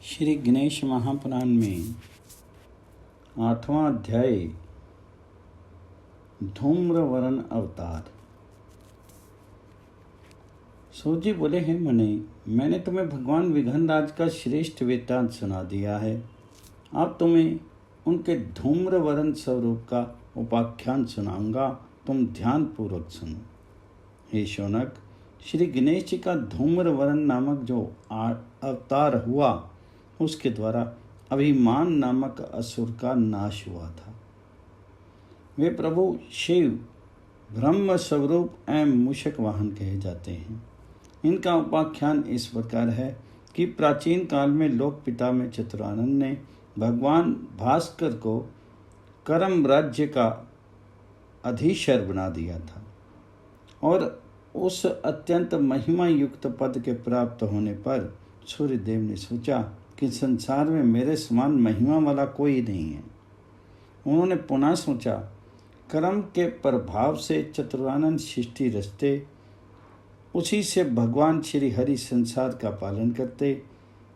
श्री गणेश महापुराण में 8वां अध्याय धूम्रवर्ण अवतार। सूत जी बोले, हैं मुने, मैंने तुम्हें भगवान विघ्नराज का श्रेष्ठ वृत्तांत सुना दिया है। अब तुम्हें उनके धूम्रवर्ण स्वरूप का उपाख्यान सुनाऊंगा, तुम ध्यान पूर्वक सुनो। हे शौनक, श्री गणेश जी का धूम्रवर्ण नामक जो अवतार हुआ, उसके द्वारा अभिमान नामक असुर का नाश हुआ था। वे प्रभु शिव ब्रह्म स्वरूप एवं मूषक वाहन कहे जाते हैं। इनका उपाख्यान इस प्रकार है कि प्राचीन काल में लोक पिता में चतुरानन ने भगवान भास्कर को कर्म राज्य का अधीश्वर बना दिया था और उस अत्यंत महिमा युक्त पद के प्राप्त होने पर सूर्यदेव ने सोचा कि संसार में मेरे समान महिमा वाला कोई नहीं है। उन्होंने पुनः सोचा, कर्म के प्रभाव से चतुरानन सृष्टि रचते, उसी से भगवान श्री हरि संसार का पालन करते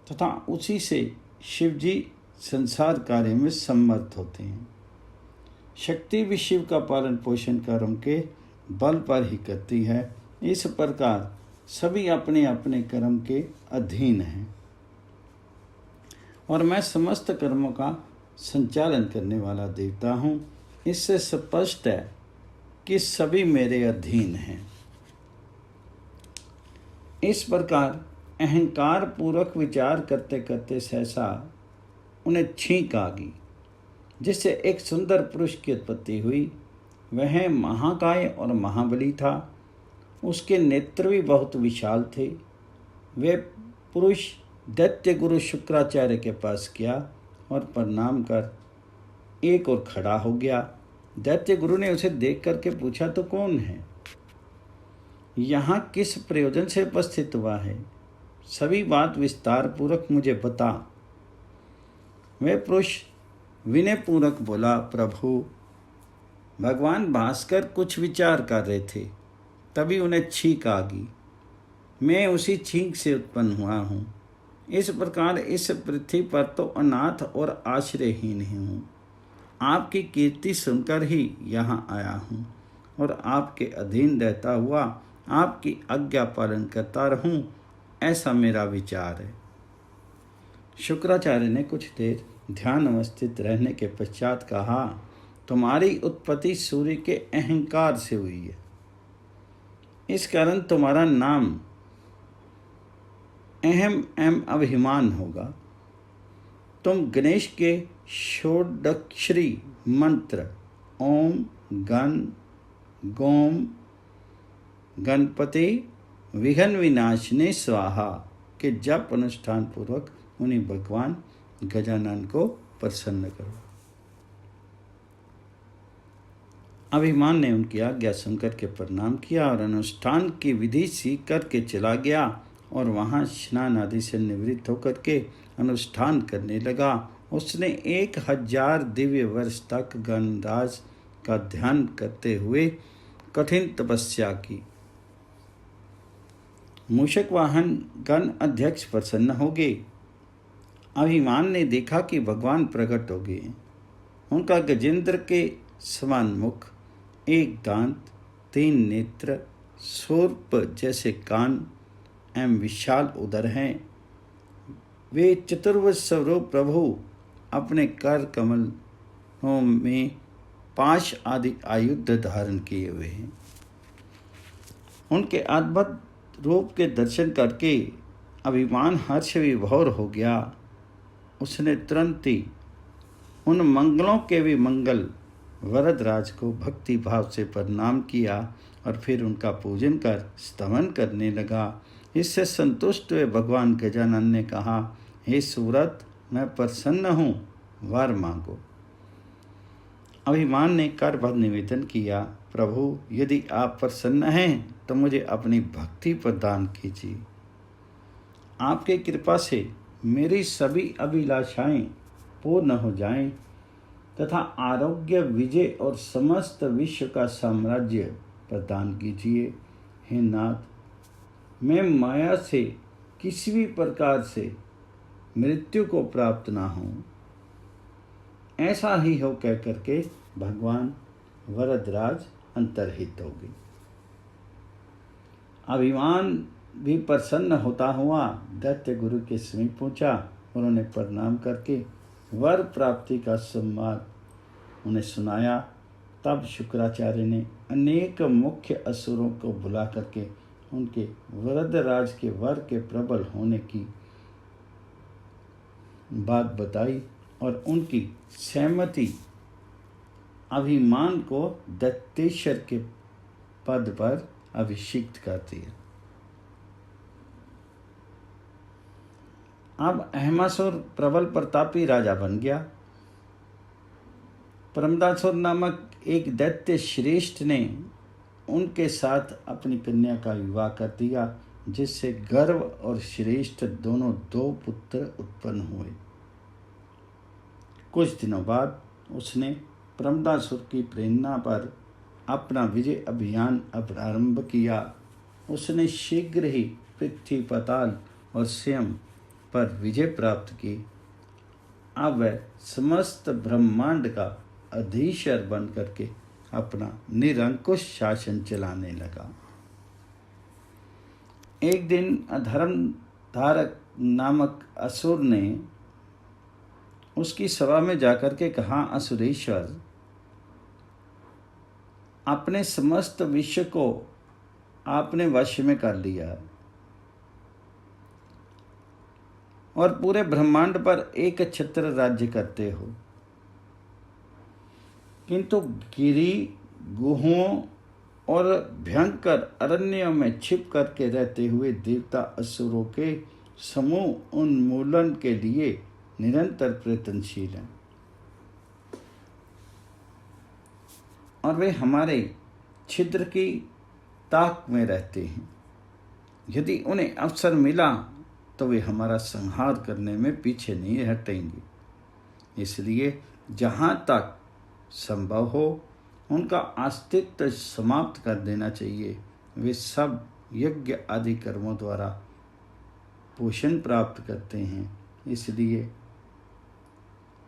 तथा उसी से शिवजी संसार कार्य में समर्थ होते हैं। शक्ति भी शिव का पालन पोषण कर्म के बल पर ही करती है। इस प्रकार सभी अपने अपने कर्म के अधीन हैं और मैं समस्त कर्मों का संचालन करने वाला देवता हूँ। इससे स्पष्ट है कि सभी मेरे अधीन हैं। इस प्रकार अहंकार पूर्वक विचार करते करते सहसा उन्हें छींक आ गई, जिससे एक सुंदर पुरुष की उत्पत्ति हुई। वह महाकाय और महाबली था। उसके नेत्र भी बहुत विशाल थे। वे पुरुष दैत्य गुरु शुक्राचार्य के पास गया और प्रणाम कर एक और खड़ा हो गया। दैत्य गुरु ने उसे देख करके पूछा, तो कौन है? यहाँ किस प्रयोजन से उपस्थित हुआ है? सभी बात विस्तार पूर्वक मुझे बता। वह पुरुष विनय पूर्वक बोला, प्रभु, भगवान भास्कर कुछ विचार कर रहे थे, तभी उन्हें छींक आ गई। मैं उसी छींक से उत्पन्न हुआ हूँ। इस प्रकार इस पृथ्वी पर तो अनाथ और आश्रयहीन ही हूँ। आपकी कीर्ति सुनकर ही यहाँ आया हूँ और आपके अधीन रहता हुआ आपकी आज्ञा पालन करता रहूँ, ऐसा मेरा विचार है। शुक्राचार्य ने कुछ देर ध्यान अवस्थित रहने के पश्चात कहा, तुम्हारी उत्पत्ति सूर्य के अहंकार से हुई है। इस कारण तुम्हारा नाम अहम एवं अभिमान होगा। तुम गणेश के षोडक्षरी मंत्र ओम गण गोम गणपति विघ्न विनाशने स्वाहा के जप अनुष्ठान पूर्वक उन्हें भगवान गजानन को प्रसन्न करो। अभिमान ने उनकी आज्ञा सुनकर के प्रणाम किया और अनुष्ठान की विधि सीख करके चला गया और वहाँ स्नान आदि से निवृत्त होकर के अनुष्ठान करने लगा। उसने 1000 दिव्य वर्ष तक गणराज का ध्यान करते हुए कठिन तपस्या की। मूषक वाहन गण अध्यक्ष प्रसन्न हो गए। अभिमान ने देखा कि भगवान प्रकट हो गए। उनका गजेंद्र के समान मुख, एक दांत, 3 नेत्र, सर्प जैसे कान एवं विशाल उदर हैं। वे चतुर्भुज स्वरूप प्रभु अपने कर कमलों में पाश आदि आयुध धारण किए हुए हैं। उनके अद्भुत रूप के दर्शन करके अभिमान हर्ष विभोर हो गया। उसने तुरंत ही उन मंगलों के भी मंगल वरदराज को भक्ति भाव से प्रणाम किया और फिर उनका पूजन कर स्तवन करने लगा। इससे संतुष्ट हुए भगवान गजानन ने कहा, हे सूरत, मैं प्रसन्न हूँ, वर मांगो। अभिमान ने करबद्ध निवेदन किया, प्रभु, यदि आप प्रसन्न हैं तो मुझे अपनी भक्ति प्रदान कीजिए। आपके कृपा से मेरी सभी अभिलाषाएं पूर्ण हो जाएं तथा आरोग्य, विजय और समस्त विश्व का साम्राज्य प्रदान कीजिए। हे नाथ, मैं माया से किसी भी प्रकार से मृत्यु को प्राप्त ना हो। ऐसा ही हो कह करके भगवान वरदराज अंतर्हित हो गए। अभिमान भी प्रसन्न होता हुआ दैत्य गुरु के समीप पहुंचा। उन्होंने प्रणाम करके वर प्राप्ति का संवाद उन्हें सुनाया। तब शुक्राचार्य ने अनेक मुख्य असुरों को बुला करके उनके वरदराज के वर के प्रबल होने की बात बताई और उनकी सहमति अभिमान को दैत्येश्वर के पद पर अभिषिक्त करती है। अब अहमासुर प्रबल प्रतापी राजा बन गया। प्रमदासुर नामक एक दैत्य श्रेष्ठ ने उनके साथ अपनी कन्या का विवाह कर दिया, जिससे गर्व और श्रेष्ठ दोनों 2 पुत्र उत्पन्न हुए। कुछ दिनों बाद उसने प्रमदासुर की प्रेरणा पर अपना विजय अभियान प्रारंभ किया। उसने शीघ्र ही पृथ्वी, पाताल और स्वयं पर विजय प्राप्त की। अब वह समस्त ब्रह्मांड का अधीश्वर बन करके अपना निरंकुश शासन चलाने लगा। एक दिन अधर्म धारक नामक असुर ने उसकी सभा में जाकर के कहा, असुरेश्वर, अपने समस्त विश्व को आपने वश में कर लिया है और पूरे ब्रह्मांड पर एक छत्र राज्य करते हो, किंतु गिरी, गुहों और भयंकर अरण्यों में छिप करके रहते हुए देवता असुरों के समूह उन्मूलन के लिए निरंतर प्रयत्नशील हैं और वे हमारे छिद्र की ताक में रहते हैं। यदि उन्हें अवसर मिला तो वे हमारा संहार करने में पीछे नहीं हटेंगे। इसलिए जहाँ तक संभव हो उनका अस्तित्व समाप्त कर देना चाहिए। वे सब यज्ञ आदि कर्मों द्वारा पोषण प्राप्त करते हैं, इसलिए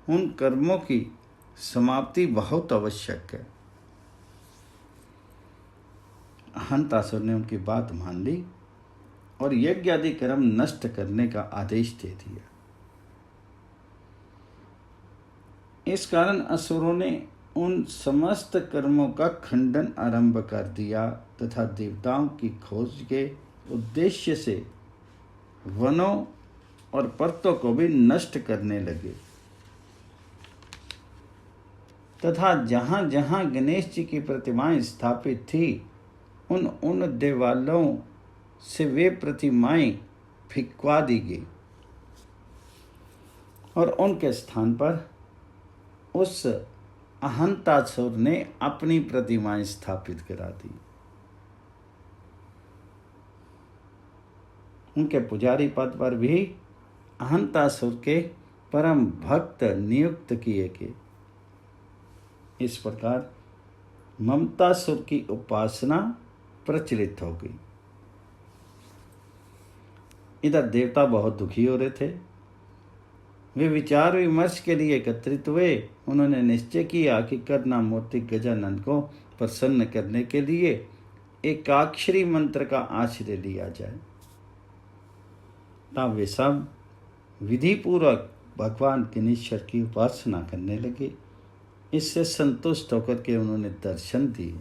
उन कर्मों की समाप्ति बहुत आवश्यक है। अहंतासुर ने उनकी बात मान ली और यज्ञ आदि कर्म नष्ट करने का आदेश दे दिया। इस कारण असुरों ने उन समस्त कर्मों का खंडन आरंभ कर दिया तथा देवताओं की खोज के उद्देश्य से वनों और पर्वतों को भी नष्ट करने लगे तथा जहाँ जहाँ गणेश जी की प्रतिमाएं स्थापित थी उन देवालयों से वे प्रतिमाएं फिकवा दी गई और उनके स्थान पर उस अहंतासुर ने अपनी प्रतिमाएं स्थापित करा दी। उनके पुजारी पद पर भी अहंतासुर के परम भक्त नियुक्त किए गए। इस प्रकार ममतासुर की उपासना प्रचलित हो गई। इधर देवता बहुत दुखी हो रहे थे। वे विचार विमर्श के लिए एकत्रित हुए। उन्होंने निश्चय किया कि करनामूर्ति गजानन को प्रसन्न करने के लिए एकाक्षरी मंत्र का आश्रय लिया जाए। तब वे सब विधि पूर्वक भगवान गणेश्वर की उपासना करने लगे। इससे संतुष्ट होकर के उन्होंने दर्शन दिए।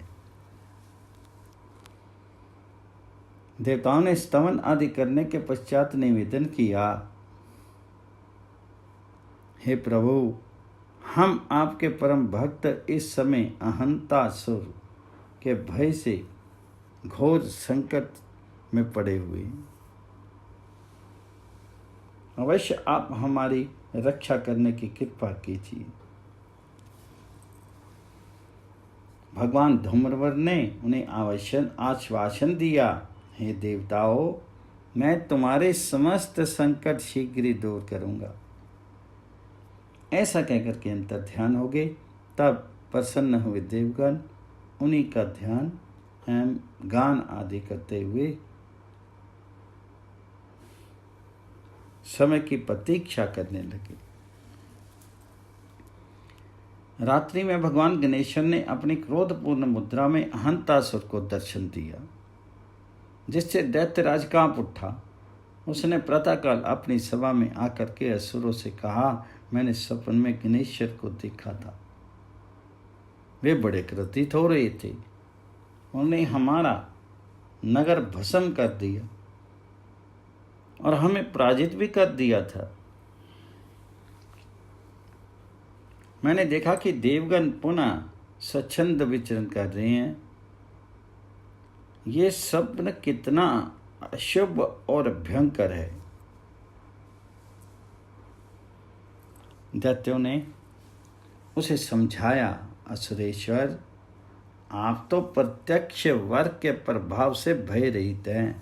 देवताओं ने स्तवन आदि करने के पश्चात निवेदन किया, हे प्रभु, हम आपके परम भक्त इस समय अहंतासुर के भय से घोर संकट में पड़े हुए हैं। अवश्य आप हमारी रक्षा करने की कृपा कीजिए। भगवान धूम्रवर ने उन्हें आश्वासन दिया, हे देवताओं, मैं तुम्हारे समस्त संकट शीघ्र ही दूर करूंगा। ऐसा कहकर के अंतर ध्यान हो गए। तब प्रसन्न हुए देवगण उन्हीं का ध्यान एवं गान आदि करते हुए समय की प्रतीक्षा करने लगे। रात्रि में भगवान गणेशन ने अपनी क्रोधपूर्ण मुद्रा में अहंतासुर को दर्शन दिया, जिससे दैत्यराज कांप उठा। उसने प्रातःकाल अपनी सभा में आकर के असुरों से कहा, मैंने सपन में गणेश्वर को देखा था। वे बड़े क्रोधित हो रहे थे। उन्होंने हमारा नगर भस्म कर दिया और हमें पराजित भी कर दिया था। मैंने देखा कि देवगण पुनः स्वच्छंद विचरण कर रहे हैं। ये स्वप्न कितना अशुभ और भयंकर है। दैत्यों ने उसे समझाया, असुरेश्वर, आप तो प्रत्यक्ष वर के प्रभाव से भय रहित हैं।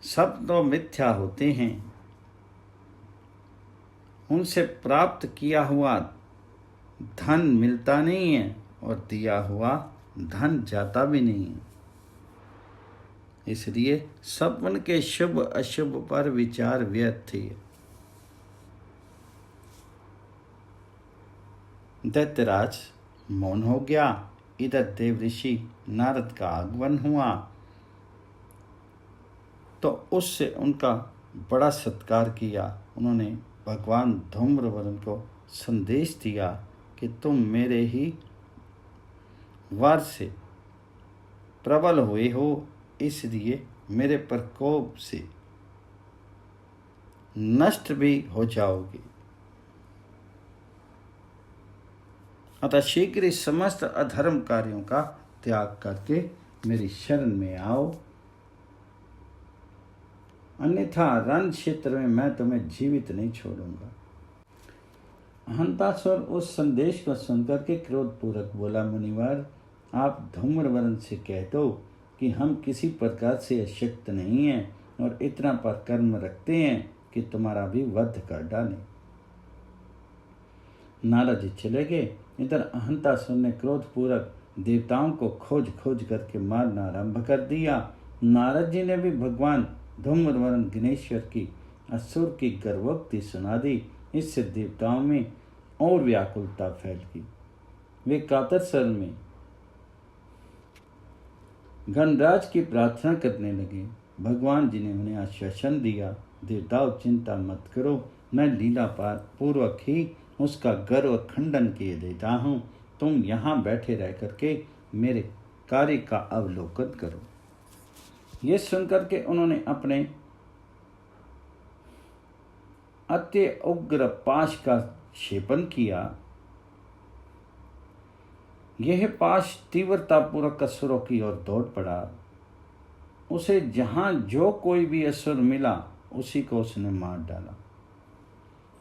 सब तो मिथ्या होते हैं। उनसे प्राप्त किया हुआ धन मिलता नहीं है और दिया हुआ धन जाता भी नहीं है। इसलिए सपन के शुभ अशुभ पर विचार व्यर्थ है। दैत्यराज मौन हो गया। इधर देव ऋषि नारद का आगमन हुआ तो उससे उनका बड़ा सत्कार किया। उन्होंने भगवान धूम्रवरण को संदेश दिया कि तुम मेरे ही वर से प्रबल हुए हो, इसलिए मेरे प्रकोप से नष्ट भी हो जाओगे। अतः शीघ्र ही समस्त अधर्म कार्यों का त्याग करके मेरी शरण में आओ, अन्यथा रण क्षेत्र में मैं तुम्हें जीवित नहीं छोड़ूंगा। अहंतासुर उस संदेश को सुनकर के क्रोधपूर्वक बोला, मुनिवर, आप धूम्रवरण से कह दो कि हम किसी प्रकार से अशक्त नहीं हैं और इतना पर कर्म रखते हैं कि तुम्हारा भी वध कर डालें। नारद जी चले गए। इधर अहंतासुर ने क्रोधपूर्वक देवताओं को खोज खोज करके मारना आरंभ कर दिया। नारद जी ने भी भगवान धूम्रवरण गणेश्वर की असुर की गर्भोक्ति सुना दी। इससे देवताओं में और व्याकुलता फैल गई। वे कातर स्वर में गणराज की प्रार्थना करने लगे। भगवान जी ने उन्हें आश्वासन दिया, देवताओं चिंता मत करो, मैं लीला पूर्वक ही उसका गर्व खंडन किए देता हूँ। तुम यहाँ बैठे रह करके मेरे कार्य का अवलोकन करो। ये सुनकर के उन्होंने अपने अत्य उग्र पाश का क्षेपण किया। यह पाश तीव्रतापूर्वक असुरों की ओर दौड़ पड़ा। उसे जहाँ जो कोई भी असुर मिला उसी को उसने मार डाला।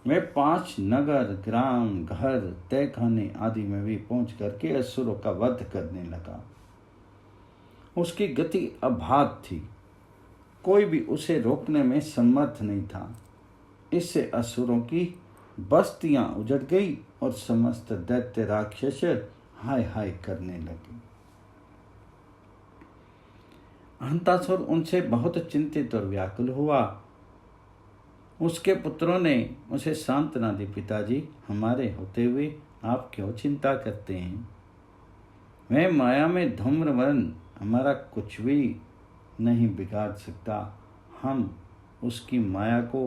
वह 5 नगर, ग्राम, घर, तहखाने आदि में भी पहुंच करके असुरों का वध करने लगा। उसकी गति अबाध थी, कोई भी उसे रोकने में समर्थ नहीं था। इससे असुरों की बस्तियां उजड़ गई और समस्त दैत्य राक्षस हाय हाय करने लगे। अहंतासुर उनसे बहुत चिंतित और व्याकुल हुआ। उसके पुत्रों ने उसे सांत्वना दी, पिताजी, हमारे होते हुए आप क्यों चिंता करते हैं? वह माया में धूम्रवरण हमारा कुछ भी नहीं बिगाड़ सकता। हम उसकी माया को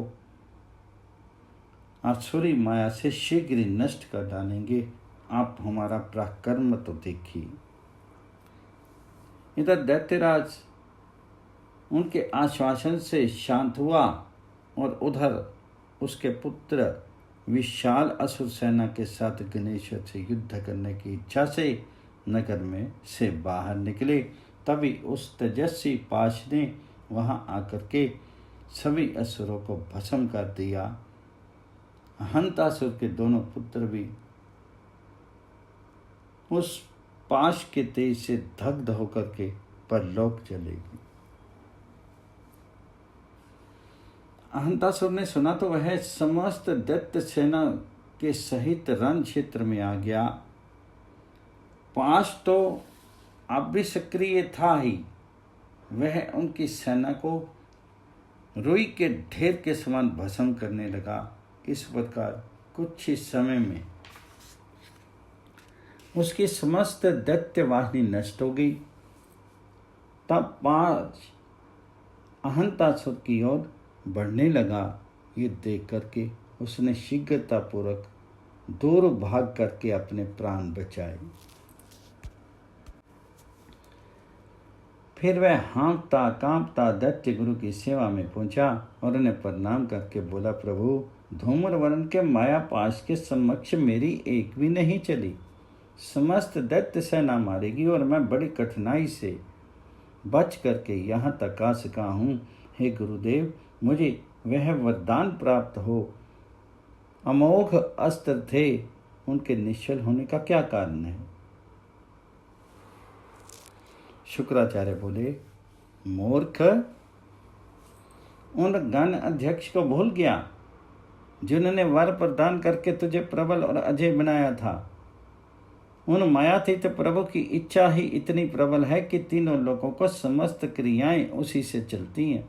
आसुरी माया से शीघ्र ही नष्ट कर डालेंगे। आप हमारा पराक्रम तो देखिए। इधर दैत्यराज उनके आश्वासन से शांत हुआ और उधर उसके पुत्र विशाल असुर सेना के साथ गणेश्वर से युद्ध करने की इच्छा से नगर में से बाहर निकले। तभी उस तेजस्वी पाश ने वहां आकर के सभी असुरों को भस्म कर दिया। अहंतासुर के दोनों पुत्र भी उस पाश के तेज से दग्ध होकर के परलोक चले गए। अहंतासुर ने सुना तो वह समस्त दैत्य सेना के सहित रण क्षेत्र में आ गया। पाश तो अब भी सक्रिय था ही, वह उनकी सेना को रुई के ढेर के समान भस्म करने लगा। इस प्रकार कुछ ही समय में उसकी समस्त दैत्य वाहिनी नष्ट हो गई। तब 5 अहंतासुर की ओर बढ़ने लगा। ये देख करके उसने शीघ्रतापूर्वक दूर भाग करके अपने प्राण बचाए। फिर वह हाँफता कांपता दैत्य गुरु की सेवा में पहुंचा और उन्हें प्रणाम करके बोला, प्रभु, धूम्रवर्ण के माया पाश के समक्ष मेरी एक भी नहीं चली। समस्त दैत्य सेना मारेगी और मैं बड़ी कठिनाई से बच करके यहाँ तक आ सका हूँ। हे गुरुदेव, मुझे वह वरदान प्राप्त हो। अमोघ अस्त्र थे, उनके निश्चल होने का क्या कारण है? शुक्राचार्य बोले, मूर्ख, उन गण अध्यक्ष को भूल गया जिन्होंने वर प्रदान करके तुझे प्रबल और अजय बनाया था। उन मायातीत प्रभु की इच्छा ही इतनी प्रबल है कि तीनों लोगों को समस्त क्रियाएं उसी से चलती हैं।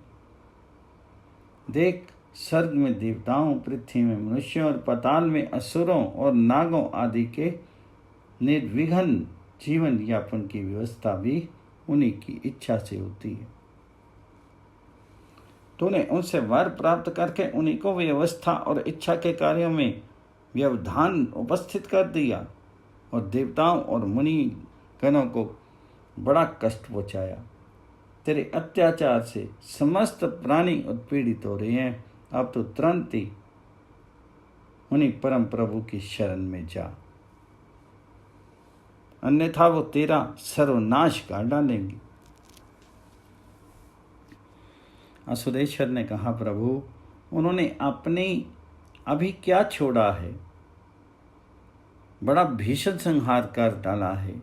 देख, स्वर्ग में देवताओं, पृथ्वी में मनुष्यों और पाताल में असुरों और नागों आदि के निर्विघ्न जीवन यापन की व्यवस्था भी उन्हीं की इच्छा से होती है। तूने उनसे वर प्राप्त करके उन्हीं को व्यवस्था और इच्छा के कार्यों में व्यवधान उपस्थित कर दिया और देवताओं और मुनि गणों को बड़ा कष्ट पहुंचाया। तेरे अत्याचार से समस्त प्राणी उत्पीड़ित हो रहे हैं। अब तो तुरंत ही उन्हीं परम प्रभु की शरण में जा, अन्यथा वो तेरा सर्वनाश कर डालेंगे। असुरेश्वर ने कहा, प्रभु, उन्होंने अपने अभी क्या छोड़ा है? बड़ा भीषण संहार कर डाला है।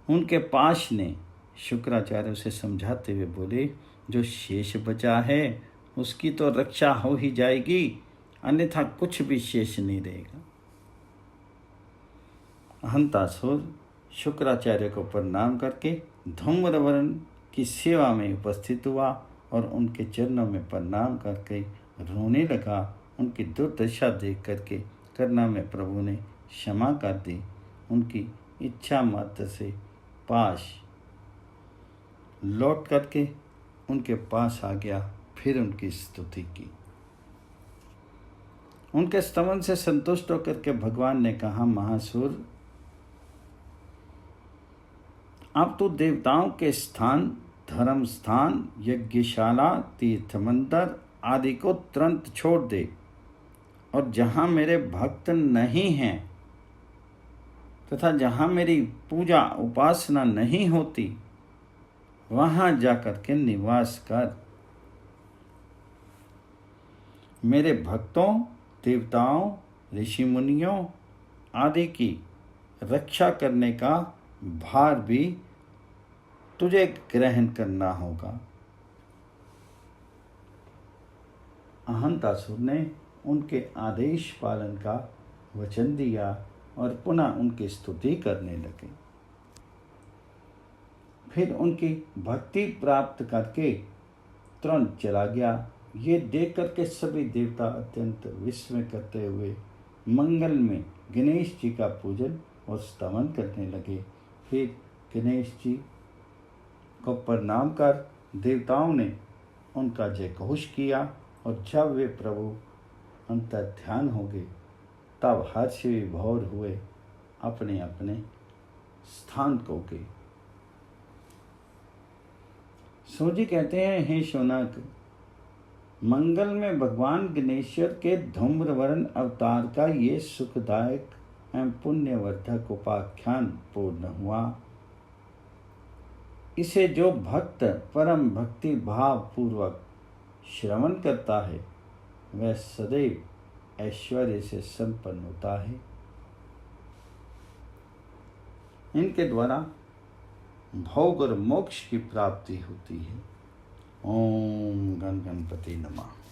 उनके पाश ने शुक्राचार्य उसे समझाते हुए बोले, जो शेष बचा है उसकी तो रक्षा हो ही जाएगी, अन्यथा कुछ भी शेष नहीं रहेगा। अहंतासुर शुक्राचार्य को प्रणाम करके धूम्रवर्ण की सेवा में उपस्थित हुआ और उनके चरणों में प्रणाम करके रोने लगा। उनकी दुर्दशा देख करके करुणा में प्रभु ने क्षमा कर दी। उनकी इच्छा मात्र से पाश लौट करके उनके पास आ गया। फिर उनकी स्तुति की। उनके स्तवन से संतुष्ट होकर के भगवान ने कहा, महासुर, अब तो देवताओं के स्थान, धर्म स्थान, यज्ञशाला, तीर्थ मंदिर आदि को तुरंत छोड़ दे और जहाँ मेरे भक्त नहीं हैं तथा जहाँ मेरी पूजा उपासना नहीं होती वहाँ जाकर के निवास कर। मेरे भक्तों, देवताओं, ऋषि मुनियों आदि की रक्षा करने का भार भी तुझे ग्रहण करना होगा। अहंतासुर ने उनके आदेश पालन का वचन दिया और पुनः उनकी स्तुति करने लगे। फिर उनकी भक्ति प्राप्त करके तुरंत चला गया। ये देख करके सभी देवता अत्यंत विस्मय करते हुए मंगल में गणेश जी का पूजन और स्तवन करने लगे। फिर गणेश जी को प्रणाम कर देवताओं ने उनका जयघोष किया और जब वे प्रभु अंतर ध्यान हो गए तब हर्ष विभोर हुए अपने अपने स्थान को गए। सूजी कहते हैं, हे शौनक, मंगल में भगवान गणेश्वर के धूम्रवर्ण अवतार का ये सुखदायक एवं पुण्यवर्धक उपाख्यान पूर्ण हुआ। इसे जो भक्त परम भक्ति भाव पूर्वक श्रवण करता है वह सदैव ऐश्वर्य से संपन्न होता है। इनके द्वारा भोग और मोक्ष की प्राप्ति होती है। ओम गण गणपति नमः।